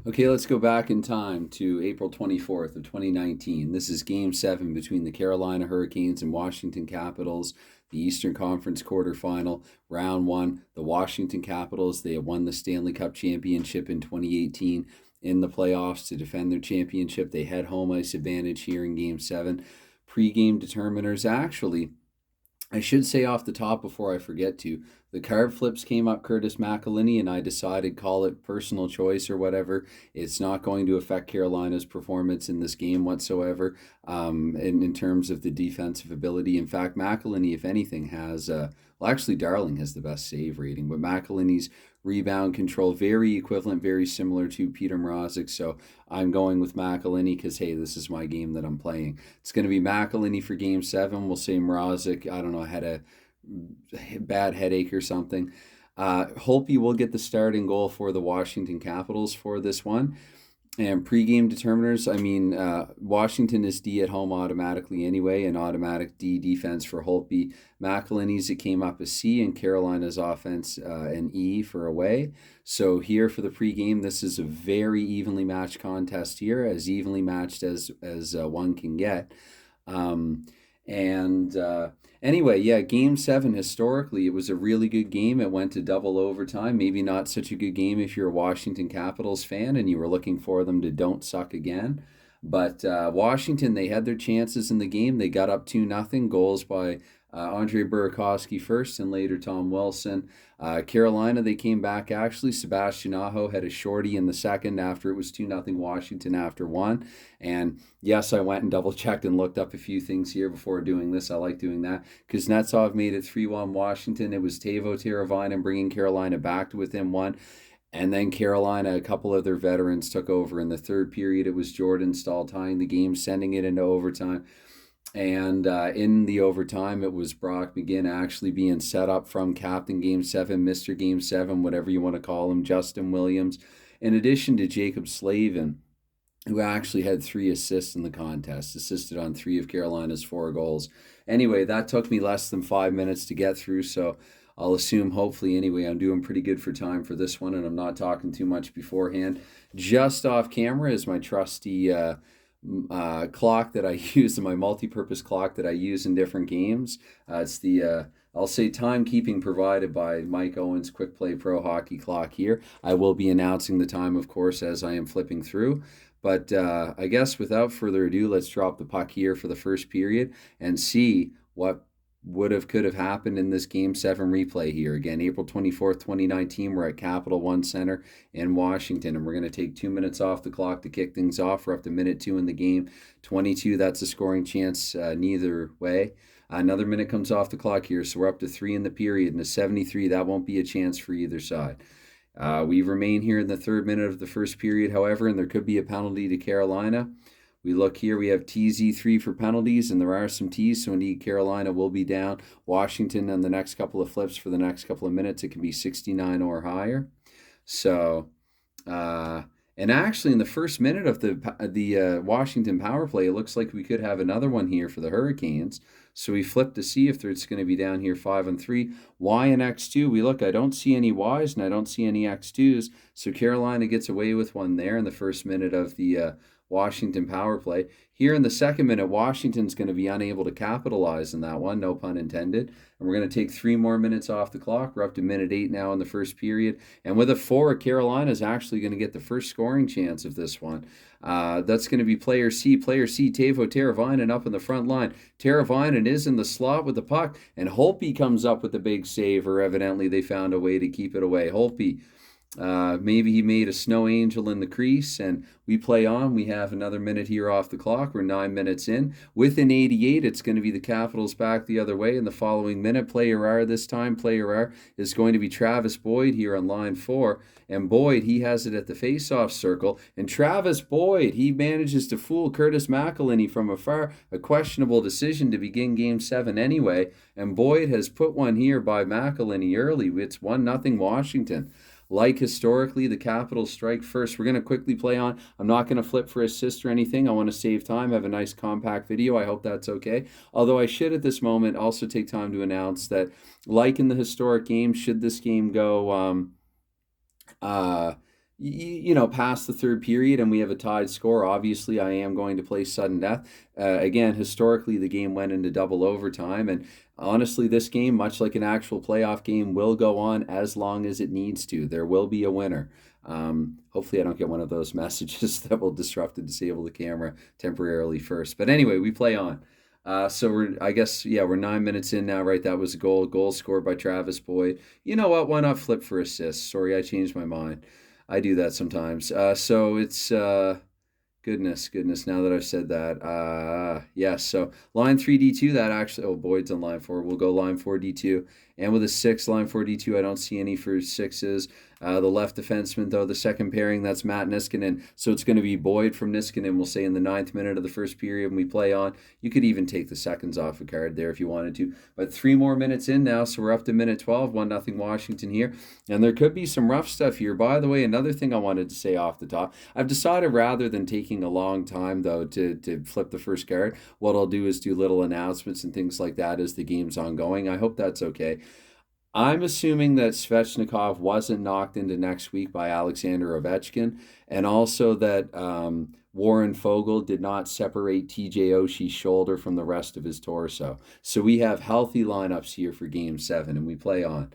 Okay, let's go back in time to April 24th of 2019. This is Game 7 between the Carolina Hurricanes and Washington Capitals, the Eastern Conference quarterfinal, round 1. The Washington Capitals, they had won the Stanley Cup championship in 2018 in the playoffs to defend their championship. They had home ice advantage here in Game 7. Pre-game determiners, actually, I should say off the top before I forget to, the card flips came up Curtis McElhinney, and I decided, call it personal choice or whatever. It's not going to affect Carolina's performance in this game whatsoever in terms of the defensive ability. In fact, McElhinney, if anything, has, well, actually, Darling has the best save rating, but McElhinney's rebound control, very equivalent, very similar to Peter Mrazek. So I'm going with McElhinney because, hey, this is my game that I'm playing. It's going to be McElhinney for Game 7. We'll say Mrazek, I don't know, had a bad headache or something. Holtby will get the starting goal for the Washington Capitals for this one. And pregame determiners, I mean, Washington is D at home automatically anyway, an automatic D defense for Holtby. McElhinney's, it came up as C, and Carolina's offense an E for away. So here for the pregame, this is a very evenly matched contest here, as evenly matched as one can get. Anyway, yeah, Game 7, historically, it was a really good game. It went to double overtime. Maybe not such a good game if you're a Washington Capitals fan and you were looking for them to don't suck again. But Washington, they had their chances in the game. They got up 2-0, goals by Andre Burakovsky first and later Tom Wilson. Carolina, they came back actually. Sebastian Aho had a shorty in the second after it was 2-0 Washington after one. And yes, I went and double checked and looked up a few things here before doing this. I like doing that. Kuznetsov made it 3-1 Washington. It was Teuvo Teravainen bringing Carolina back to within one. And then Carolina, a couple of their veterans took over. In the third period, it was Jordan Staal tying the game, sending it into overtime. And in the overtime, it was Brock McGinn actually being set up from Captain Game 7, Mr. Game 7, whatever you want to call him, Justin Williams, in addition to Jacob Slavin, who actually had 3 assists in the contest, assisted on 3 of Carolina's 4 goals. Anyway, that took me less than 5 minutes to get through, so I'll assume, hopefully anyway, I'm doing pretty good for time for this one, and I'm not talking too much beforehand. Just off camera is my trusty clock that I use, my multi-purpose clock that I use in different games. It's the I'll say timekeeping provided by Mike Owen's Quick Play Pro Hockey Clock here. I will be announcing the time, of course, as I am flipping through. But I guess without further ado, let's drop the puck here for the first period and see what could have happened in this Game 7 replay here. Again, April 24th, 2019, we're at Capital One Center in Washington, and we're going to take 2 minutes off the clock to kick things off. We're up to minute 2 in the game. 22, that's a scoring chance neither way. Another minute comes off the clock here, so we're up to 3 in the period, and a 73, that won't be a chance for either side. We remain here in the third minute of the first period, however, and there could be a penalty to Carolina. We look here, we have TZ3 for penalties, and there are some Ts, so indeed Carolina will be down. Washington on the next couple of flips for the next couple of minutes, it can be 69 or higher. So, and actually in the first minute of the Washington power play, it looks like we could have another one here for the Hurricanes. So we flip to see if it's going to be down here 5-3. Y and X2, we look, I don't see any Ys and I don't see any X2s. So Carolina gets away with one there in the first minute of the Washington power play. Here in the second minute, Washington's going to be unable to capitalize on that one, no pun intended. And we're going to take 3 more minutes off the clock. We're up to minute 8 now in the first period. And with a 4, Carolina's actually going to get the first scoring chance of this one. That's going to be player C, Teuvo Teravainen up in the front line. Teravainen is in the slot with the puck, and Holtby comes up with the big save, or evidently they found a way to keep it away. Holtby, maybe he made a snow angel in the crease, and we play on. We have another minute here off the clock. We're 9 minutes in. Within 88, it's going to be the Capitals back the other way in the following minute. Player R this time. Player R is going to be Travis Boyd here on line 4. And Boyd, he has it at the face-off circle. And Travis Boyd, he manages to fool Curtis McElhinney from afar. A questionable decision to begin Game 7 anyway. And Boyd has put one here by McElhinney early. It's 1-0 Washington. Like historically, the Capitals strike first. We're going to quickly play on. I'm not going to flip for assist or anything. I want to save time, have a nice compact video. I hope that's okay. Although I should at this moment also take time to announce that, like in the historic game, should this game go past the third period and we have a tied score, obviously I am going to play sudden death. Again, historically, the game went into double overtime. And honestly, this game, much like an actual playoff game, will go on as long as it needs to. There will be a winner. Hopefully, I don't get one of those messages that will disrupt and disable the camera temporarily first. But anyway, we play on. So I guess, yeah, we're 9 minutes in now, right? That was a goal scored by Travis Boyd. You know what? Why not flip for assists? Sorry, I changed my mind. I do that sometimes. So it's goodness. Now that I've said that, yes. So line 3D2, that actually. Oh, Boyd's on line 4. We'll go line 4D2, and with a 6 line 4D2, I don't see any for 6s. The left defenseman, though, the second pairing, that's Matt Niskanen. So it's going to be Boyd from Niskanen, we'll say, in the 9th minute of the first period when we play on. You could even take the seconds off a card there if you wanted to. But 3 more minutes in now, so we're up to minute 12, 1-0 Washington here. And there could be some rough stuff here. By the way, another thing I wanted to say off the top, I've decided rather than taking a long time, though, to flip the first card, what I'll do is do little announcements and things like that as the game's ongoing. I hope that's okay. I'm assuming that Svechnikov wasn't knocked into next week by Alexander Ovechkin, and also that Warren Foegele did not separate TJ Oshie's shoulder from the rest of his torso. So we have healthy lineups here for Game 7, and we play on.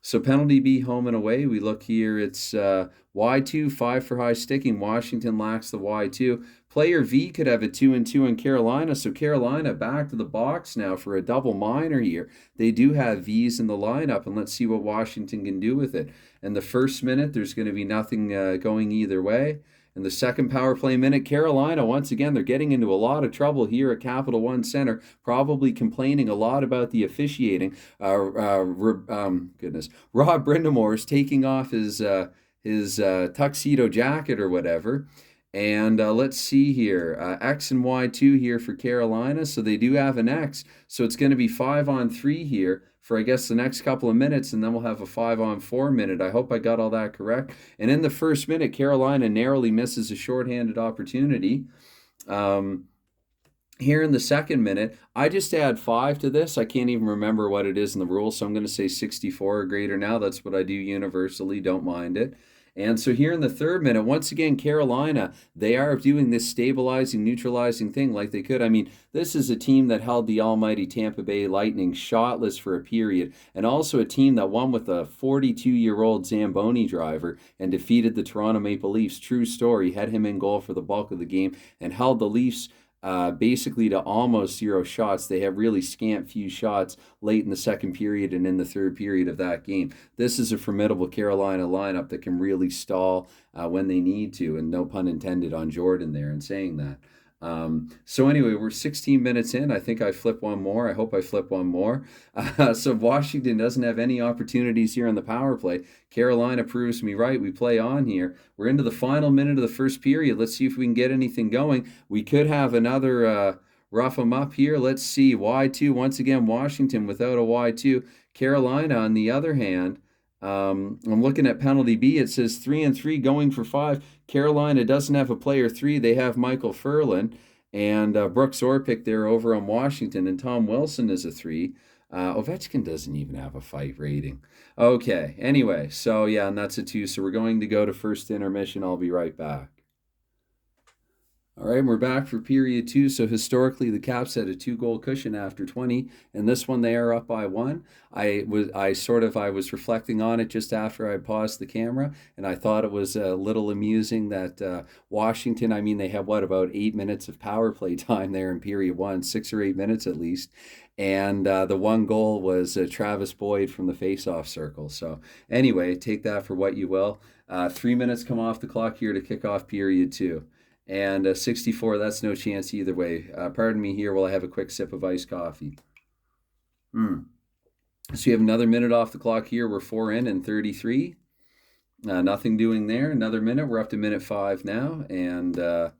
So penalty B, home and away. We look here, it's Y2, 5 for high sticking. Washington lacks the Y2. Player V could have a 2-2 in Carolina, so Carolina back to the box now for a double minor here. They do have V's in the lineup, and let's see what Washington can do with it. In the first minute, there's going to be nothing going either way. In the second power play minute, Carolina, once again, they're getting into a lot of trouble here at Capital One Center, probably complaining a lot about the officiating. Goodness. Rob Brindamore is taking off his tuxedo jacket or whatever. And let's see here. X and Y2 here for Carolina. So they do have an X. So it's going to be 5-on-3 here for, I guess, the next couple of minutes. And then we'll have a 5-on-4 minute. I hope I got all that correct. And in the first minute, Carolina narrowly misses a shorthanded opportunity. Here in the second minute, I just add 5 to this. I can't even remember what it is in the rules. So I'm going to say 64 or greater now. That's what I do universally. Don't mind it. And so here in the third minute, once again, Carolina, they are doing this stabilizing, neutralizing thing like they could. I mean, this is a team that held the almighty Tampa Bay Lightning shotless for a period, and also a team that won with a 42-year-old Zamboni driver and defeated the Toronto Maple Leafs. True story, had him in goal for the bulk of the game and held the Leafs basically to almost 0 shots. They have really scant few shots late in the second period and in the third period of that game. This is a formidable Carolina lineup that can really stall when they need to, and no pun intended on Jordan there in saying that. So anyway, we're 16 minutes in. I think I flip one more. I hope I flip one more. So Washington doesn't have any opportunities here on the power play. Carolina proves me right. We play on here. We're into the final minute of the first period. Let's see if we can get anything going. We could have another rough them up here. Let's see. Y2, once again, Washington without a Y2. Carolina, on the other hand, I'm looking at penalty B. It says 3-3 going for 5. Carolina doesn't have a player 3. They have Michael Ferland and Brooks Orpik there over on Washington, and Tom Wilson is a 3. Ovechkin doesn't even have a fight rating. Okay, anyway, so yeah, and that's a 2. So we're going to go to first intermission. I'll be right back. All right, we're back for period 2. So historically, the Caps had a 2-goal cushion after 20, and this one they are up by 1. I was reflecting on it just after I paused the camera, and I thought it was a little amusing that Washington, I mean, they have about 8 minutes of power play time there in period 1, 6 or 8 minutes at least. And the one goal was Travis Boyd from the faceoff circle. So anyway, take that for what you will. 3 minutes come off the clock here to kick off period 2. And 64, that's no chance either way. Pardon me here while I have a quick sip of iced coffee. So you have another minute off the clock here. We're 4 in and 33. Nothing doing there. Another minute. We're up to minute 5 now. And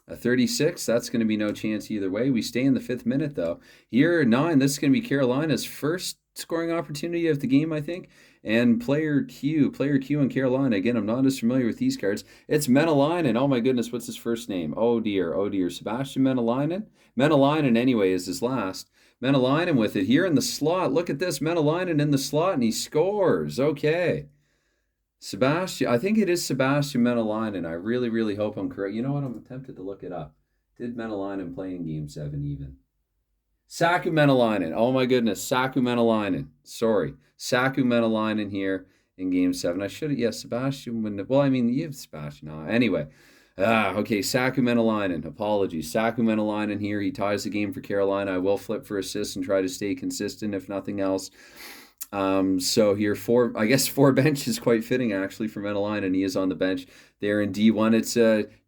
36, that's going to be no chance either way. We stay in the 5th minute, though. Here, 9, this is going to be Carolina's first scoring opportunity of the game, I think. And player Q in Carolina. Again, I'm not as familiar with these cards. It's Menelainen. Oh my goodness, what's his first name? Oh dear. Sebastian Menelainen? Menelainen anyway is his last. Menelainen with it here in the slot. Look at this, Menelainen in the slot, and he scores. Okay. Sebastian, I think it is Sebastian Menelainen. I really, really hope I'm correct. You know what? I'm tempted to look it up. Did Menelainen play in Game 7 even? Saku Menelainen. Oh my goodness. Saku Menelainen. Sorry. Saku Menelainen here in Game 7. I should have, yes, Sebastian wouldn't have, well, I mean, you have Sebastian. Anyway. Okay, Saku Menelainen. Apologies. Saku Menelainen here. He ties the game for Carolina. I will flip for assists and try to stay consistent, if nothing else. So here, I guess four bench is quite fitting actually for Menelainen, and he is on the bench there in D1. It's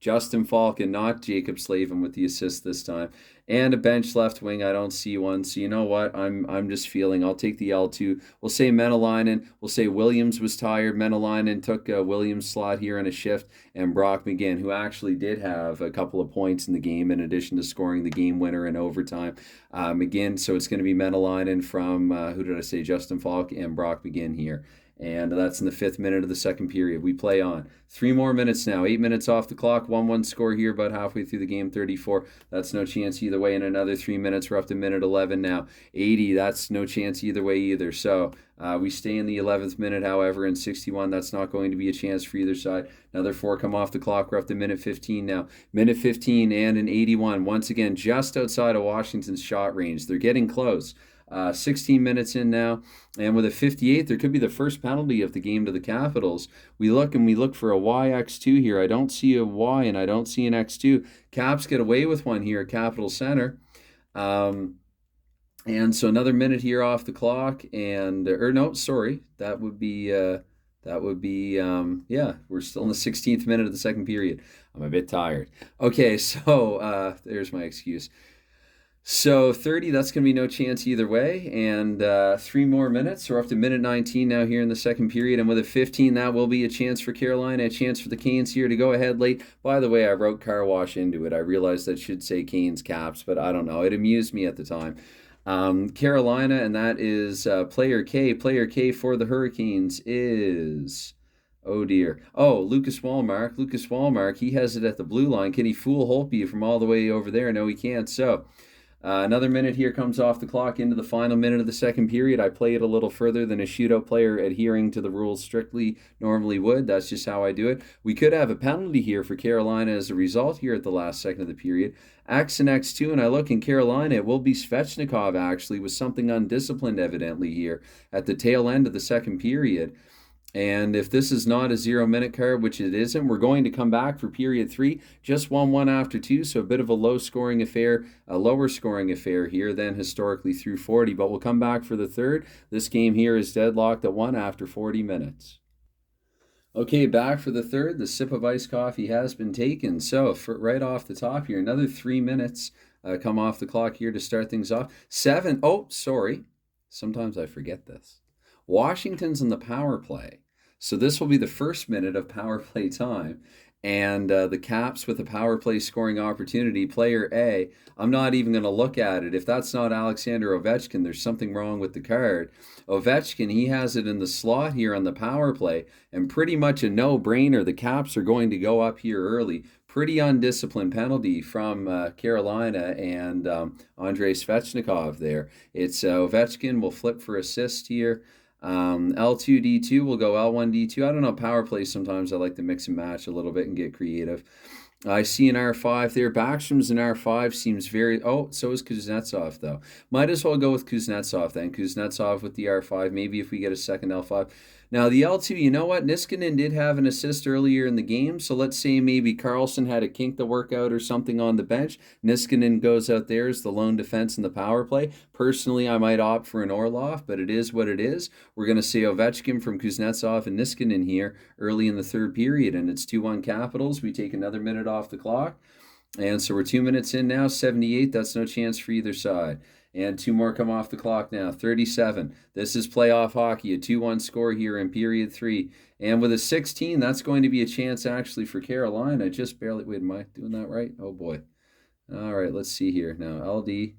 Justin Falk and not Jacob Slavin with the assist this time. And a bench left wing, I don't see one. So you know what? I'm just feeling I'll take the L2. We'll say Menelainen. We'll say Williams was tired. Menelainen took Williams' slot here in a shift, and Brock McGinn, who actually did have a couple of points in the game in addition to scoring the game winner in overtime. McGinn, so it's going to be Menelainen from, who did I say, Justin Falk and Brock McGinn here. And that's in the 5th minute of the second period. We play on. 3 more minutes now. 8 minutes off the clock. 1-1 score here about halfway through the game. 34. That's no chance either way. In another 3 minutes, we're up to minute 11 now. 80. That's no chance either way either. So we stay in the 11th minute, however, in 61. That's not going to be a chance for either side. Another 4 come off the clock. We're up to minute 15 now. Minute 15 and an 81. Once again, just outside of Washington's shot range. They're getting close. 16 minutes in now, and with a 58, there could be the first penalty of the game to the Capitals. We look for a YX2 here. I don't see a Y and I don't see an X2. Caps get away with one here at Capital Center. And so another minute here off the clock, and no, sorry, that would be yeah, we're still in the 16th minute of the second period. I'm a bit tired. Okay, so there's my excuse. So 30, that's going to be no chance either way. And 3 more minutes. We're up to minute 19 now here in the second period. And with a 15, that will be a chance for Carolina, a chance for the Canes here to go ahead late. By the way, I wrote car wash into it. I realized that should say Canes Caps, but I don't know. It amused me at the time. Carolina, and that is player K. Player K for the Hurricanes is... Oh dear. Oh, Lucas Wallmark. Lucas Wallmark, he has it at the blue line. Can he fool Holtby from all the way over there? No, he can't. So... another minute here comes off the clock into the final minute of the second period. I play it a little further than a shootout player adhering to the rules strictly normally would. That's just how I do it. We could have a penalty here for Carolina as a result here at the last second of the period. X and X2, and I look in Carolina, it will be Svechnikov actually with something undisciplined evidently here at the tail end of the second period. And if this is not a 0-minute card, which it isn't, we're going to come back for period 3, just 1-1 after 2, so a bit of a lower scoring affair here than historically through 40. But we'll come back for the third. This game here is deadlocked at 1 after 40 minutes. Okay, back for the third. The sip of iced coffee has been taken. So right off the top here, another 3 minutes come off the clock here to start things off. 7. Oh, sorry. Sometimes I forget this. Washington's in the power play. So this will be the first minute of power play time. And the Caps with a power play scoring opportunity. Player A, I'm not even going to look at it. If that's not Alexander Ovechkin, there's something wrong with the card. Ovechkin, he has it in the slot here on the power play. And pretty much a no-brainer. The Caps are going to go up here early. Pretty undisciplined penalty from Carolina and Andrei Svechnikov there. It's Ovechkin will flip for assist here. L2, D2, we'll go L1, D2. I don't know, power play sometimes I like to mix and match a little bit and get creative. I see an R5 there. Backstrom's an R5 seems very... Oh, so is Kuznetsov, though. Might as well go with Kuznetsov, then. Kuznetsov with the R5. Maybe if we get a second L5. Now, the L2, you know what? Niskanen did have an assist earlier in the game, so let's say maybe Carlson had a kink to work out or something on the bench. Niskanen goes out there as the lone defense in the power play. Personally, I might opt for an Orlov, but it is what it is. We're going to see Ovechkin from Kuznetsov and Niskanen here early in the third period, and it's 2-1 Capitals. We take another minute off the clock, and so we're 2 minutes in now, 78. That's no chance for either side. And 2 more come off the clock now, 37. This is playoff hockey, a 2-1 score here in period 3. And with a 16, that's going to be a chance actually for Carolina. Just barely, wait, am I doing that right? Oh boy. All right, let's see here. Now, LD.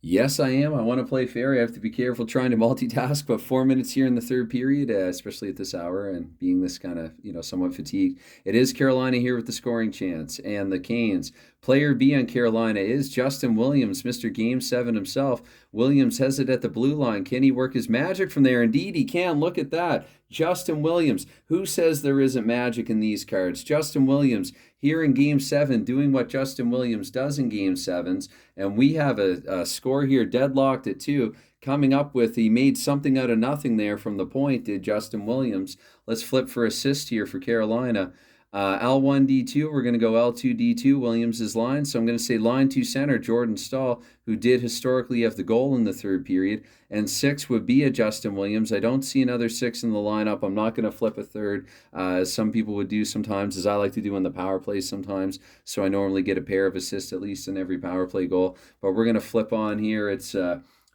Yes, I am. I want to play fair. I have to be careful trying to multitask, but 4 minutes here in the third period, especially at this hour and being this kind of, somewhat fatigued. It is Carolina here with the scoring chance. And the Canes. Player B on Carolina is Justin Williams, Mr. Game 7 himself. Williams has it at the blue line. Can he work his magic from there? Indeed, he can. Look at that. Justin Williams. Who says there isn't magic in these cards? Justin Williams here in Game 7 doing what Justin Williams does in Game 7s. And we have a score here deadlocked at 2. Coming up with, he made something out of nothing there from the point, did Justin Williams. Let's flip for assist here for Carolina. L1D2, we're going to go L2D2, Williams' line. So I'm going to say line 2 center, Jordan Stahl, who did historically have the goal in the third period. And 6 would be a Justin Williams. I don't see another 6 in the lineup. I'm not going to flip a third, as some people would do sometimes, as I like to do in the power play sometimes. So I normally get a pair of assists at least in every power play goal. But we're going to flip on here. It's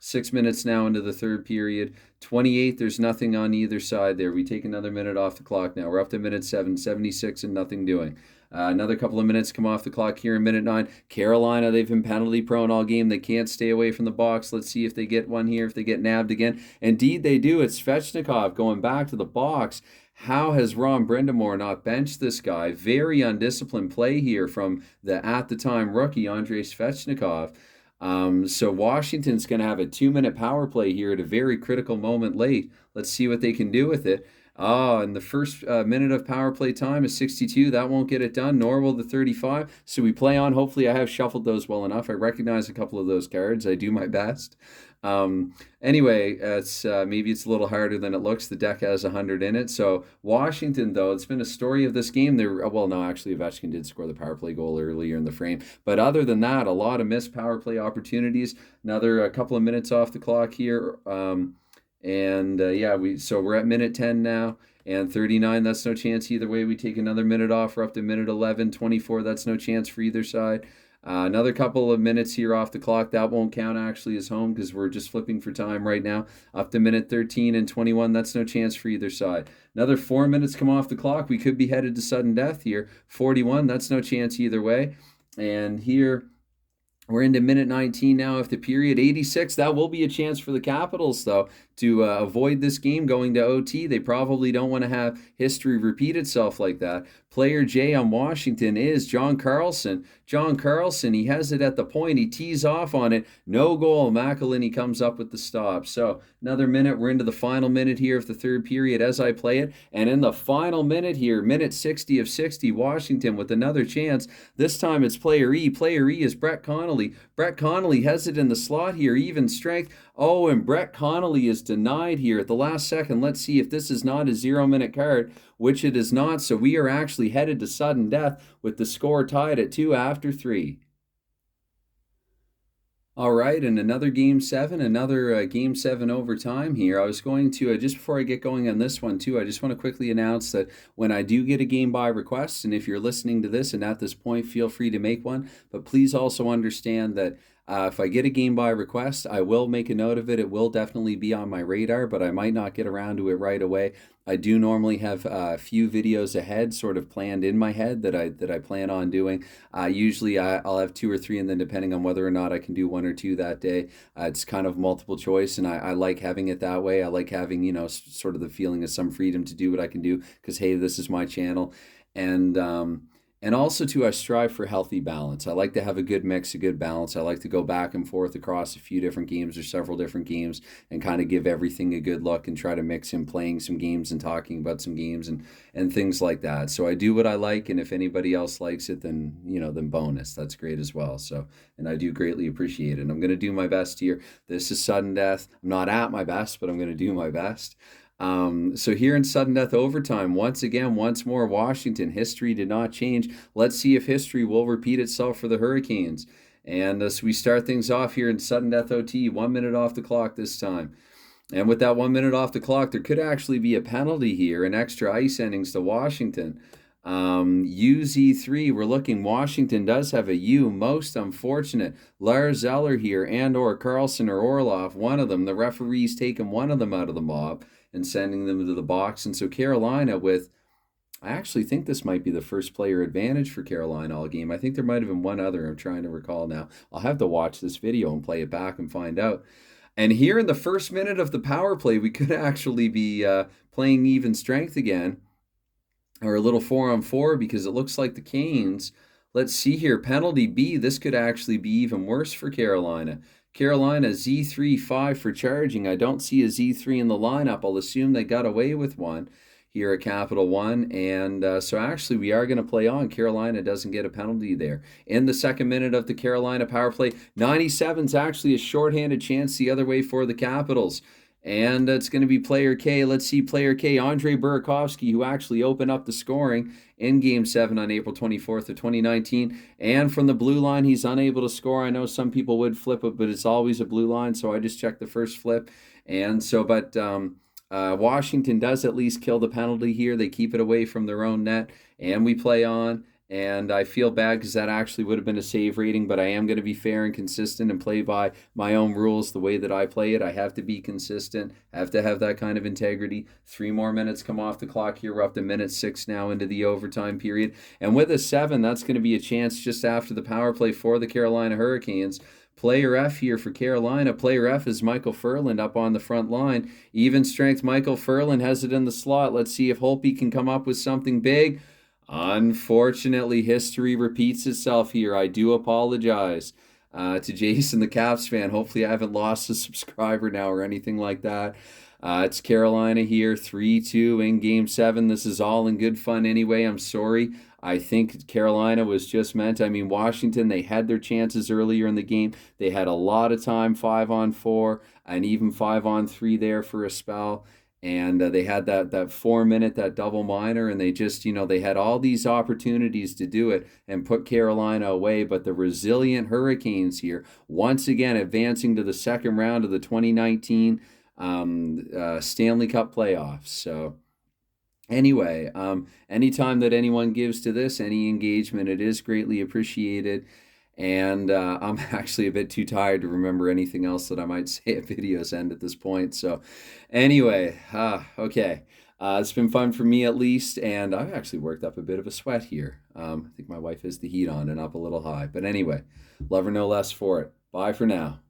6 minutes now into the third period. 28, there's nothing on either side there. We take another minute off the clock now. We're up to minute 7, 76 and nothing doing. Another couple of minutes come off the clock here in minute 9. Carolina, they've been penalty prone all game. They can't stay away from the box. Let's see if they get one here, if they get nabbed again. Indeed, they do. It's Svechnikov going back to the box. How has Ron Brindamore not benched this guy? Very undisciplined play here from the at-the-time rookie, Andrei Svechnikov. So Washington's going to have a 2-minute power play here at a very critical moment late. Let's see what they can do with it. And the first minute of power play time is 62. That won't get it done, nor will the 35. So we play on. Hopefully I have shuffled those well enough. I recognize a couple of those cards. I do my best. Anyway, it's maybe it's a little harder than it looks. The deck has 100 in it. So Washington, though, it's been a story of this game. Well, no, actually, Ovechkin did score the power play goal earlier in the frame. But other than that, a lot of missed power play opportunities. Another couple of minutes off the clock here. So we're at minute 10 now. And 39, that's no chance either way. We take another minute off. We're up to minute 11, 24. That's no chance for either side. Another couple of minutes here off the clock. That won't count actually as home because we're just flipping for time right now. Up to minute 13 and 21. That's no chance for either side. Another 4 minutes come off the clock. We could be headed to sudden death here. 41. That's no chance either way. And here we're into minute 19 now of the period. 86, that will be a chance for the Capitals, though, to avoid this game going to OT. They probably don't want to have history repeat itself like that. Player J on Washington is John Carlson. John Carlson, he has it at the point. He tees off on it. No goal. McElhinney comes up with the stop. So another minute. We're into the final minute here of the third period as I play it. And in the final minute here, minute 60 of 60, Washington with another chance. This time it's player E. Player E is Brett Connolly. Brett Connolly has it in the slot here. Even strength. Oh, and Brett Connolly is denied here at the last second. Let's see if this is not a 0-minute card, which it is not. So we are actually headed to sudden death with the score tied at 2 after 3. All right, and another Game 7, another Game 7 overtime here. I was going to, just before I get going on this one too, I just want to quickly announce that when I do get a game by request, and if you're listening to this and at this point, feel free to make one, but please also understand that if I get a game by request, I will make a note of it. It will definitely be on my radar, but I might not get around to it right away. I do normally have a few videos ahead sort of planned in my head that I plan on doing. Usually I'll have 2 or 3, and then depending on whether or not I can do 1 or 2 that day, it's kind of multiple choice, and I like having it that way. I like having, sort of the feeling of some freedom to do what I can do because, hey, this is my channel. And also, too, I strive for healthy balance. I like to have a good mix, a good balance. I like to go back and forth across a few different games or several different games and kind of give everything a good look and try to mix in playing some games and talking about some games and things like that. So I do what I like, and if anybody else likes it, then, then bonus. That's great as well. So, and I do greatly appreciate it. I'm going to do my best here. This is sudden death. I'm not at my best, but I'm going to do my best. So here in sudden death overtime, once more, Washington. History did not change. Let's see if history will repeat itself for the Hurricanes. And so we start things off here in sudden death OT, 1 minute off the clock this time. And with that 1 minute off the clock, there could actually be a penalty here, an extra ice innings to Washington. UZ3, we're looking, Washington does have a U, most unfortunate. Lars Zeller here and or Carlson or Orlov, one of them. The referee's taken one of them out of the mob and sending them to the box. And so Carolina with I actually think this might be the first player advantage for Carolina all game. I think there might have been one other. I'm trying to recall now. I'll have to watch this video and play it back and find out. And here in the first minute of the power play, we could actually be playing even strength again, or a little 4-on-4, because it looks like the Canes. Let's see here. Penalty B. This could actually be even worse for Carolina. Carolina Z3-5 for charging. I don't see a Z3 in the lineup. I'll assume they got away with one here at Capital One. And so actually we are going to play on. Carolina doesn't get a penalty there. In the second minute of the Carolina power play, 97 is actually a shorthanded chance the other way for the Capitals. And it's going to be player K. Let's see, player K, Andre Burakovsky, who actually opened up the scoring in Game 7 on April 24th of 2019. And from the blue line, he's unable to score. I know some people would flip it, but it's always a blue line, so I just checked the first flip. And so, but Washington does at least kill the penalty here. They keep it away from their own net, and we play on. And I feel bad because that actually would have been a save rating, but I am going to be fair and consistent and play by my own rules the way that I play it. I have to be consistent, have to have that kind of integrity. 3 more minutes come off the clock here. We're up to minute 6 now into the overtime period. And with a 7, that's going to be a chance just after the power play for the Carolina Hurricanes. Player F here for Carolina. Player F is Michael Furland up on the front line. Even strength Michael Furland has it in the slot. Let's see if Holtby can come up with something big. Unfortunately, history repeats itself here. I do apologize to Jason, the Caps fan. Hopefully, I haven't lost a subscriber now or anything like that. It's Carolina here, 3-2 in Game 7. This is all in good fun anyway. I'm sorry. I think Carolina was just meant. I mean, Washington, they had their chances earlier in the game. They had a lot of time, 5-on-4, and even 5-on-3 there for a spell. And they had that 4-minute, that double minor, and they just, they had all these opportunities to do it and put Carolina away. But the resilient Hurricanes here, once again, advancing to the second round of the 2019 Stanley Cup playoffs. So anyway, anytime that anyone gives to this, any engagement, it is greatly appreciated. And I'm actually a bit too tired to remember anything else that I might say at video's end at this point. So anyway, okay. It's been fun for me at least, and I've actually worked up a bit of a sweat here. I think my wife has the heat on and up a little high. But anyway, love her no less for it. Bye for now.